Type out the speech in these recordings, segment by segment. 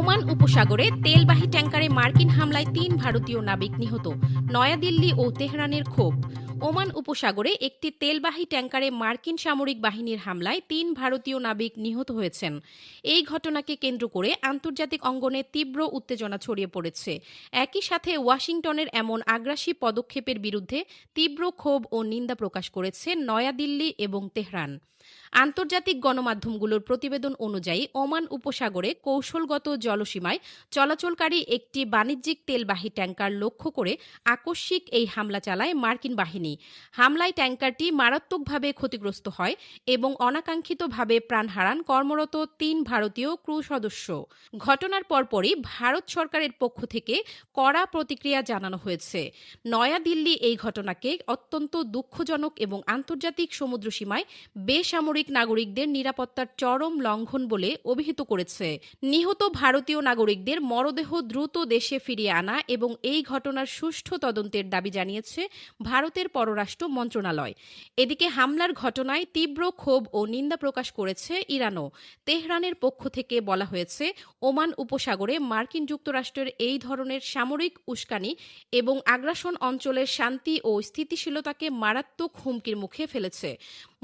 Oman উপসাগরে তেলবাহী ট্যাঙ্কারে মার্কিন হামলায় ৩ ভারতীয় নাবিক নিহত। নয়াদিল্লি ও তেহরানের ক্ষোভ। ওমান উপসাগরে একটি তেলবাহী ট্যাঙ্কারে মার্কিন সামরিক বাহিনীর হামলায় ৩ ভারতীয় নাবিক নিহত হয়েছেন। এই ঘটনাকে কেন্দ্র করে আন্তর্জাতিক অঙ্গনে তীব্র উত্তেজনা ছড়িয়ে পড়েছে। একই সাথে ওয়াশিংটনের এমন আগ্রাসী পদক্ষেপের বিরুদ্ধে তীব্র ক্ষোভ ও নিন্দা প্রকাশ করেছে নয়াদিল্লি এবং তেহরান। আন্তর্জাতিক গণমাধ্যমগুলোর প্রতিবেদন অনুযায়ী ওমান উপসাগরে কৌশলগত জলসীমায় চলাচলকারী একটি বাণিজ্যিক তেলবাহী ট্যাঙ্কার লক্ষ্য করে আকস্মিক এই হামলা চালায় মার্কিন বাহিনী। হামলায় ট্যাঙ্কারটি মারাত্মকভাবে ক্ষতিগ্রস্ত হয় এবং অনাকাঙ্ক্ষিতভাবে প্রাণ হারান কর্মরত ৩ ভারতীয় ক্রু সদস্য। ঘটনার পরপরই ভারত সরকারের পক্ষ থেকে কড়া প্রতিক্রিয়া জানানো হয়েছে। নয়াদিল্লি এই ঘটনাকে অত্যন্ত দুঃখজনক এবং আন্তর্জাতিক সমুদ্রসীমায় বেসামরিক নাগরিকদের নিরাপত্তার চরম লঙ্ঘন বলে অভিহিত করেছে। নিহত ভারতীয় নাগরিকদের মরদেহ দ্রুত দেশে ফিরিয়ে আনা এবং এই ঘটনার সুষ্ঠু তদন্তের দাবি জানিয়েছে ভারতের পররাষ্ট্র মন্ত্রণালয়। এদিকে হামলার ঘটনায় তীব্র ক্ষোভ ও নিন্দা প্রকাশ করেছে ইরানও। তেহরানের পক্ষ থেকে বলা হয়েছে, ওমান উপসাগরে মার্কিন যুক্তরাষ্ট্রের এই ধরনের সামরিক উস্কানি এবং আগ্রাসন অঞ্চলের শান্তি ও স্থিতিশীলতাকে মারাত্মক হুমকির মুখে ফেলেছে।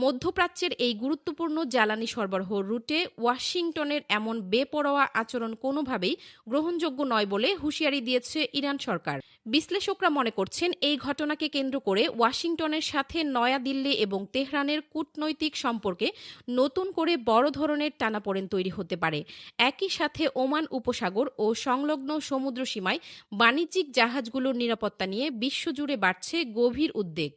মধ্যপ্রাচ্যের এই গুরুত্বপূর্ণ জ্বালানি সরবরাহ রুটে ওয়াশিংটনের এমন বেপরোয়া আচরণ কোনোভাবেই গ্রহণযোগ্য নয় বলে হুঁশিয়ারি দিয়েছে ইরান সরকার। বিশ্লেষকরা মনে করছেন, এই ঘটনাকে কেন্দ্র করে ওয়াশিংটনের সাথে নয়াদিল্লি এবং তেহরানের কূটনৈতিক সম্পর্কে নতুন করে বড় ধরনের টানাপোড়েন তৈরি হতে পারে। একই সাথে ওমান উপসাগর ও সংলগ্ন সমুদ্রসীমায় বাণিজ্যিক জাহাজগুলোর নিরাপত্তা নিয়ে বিশ্বজুড়ে বাড়ছে গভীর উদ্বেগ।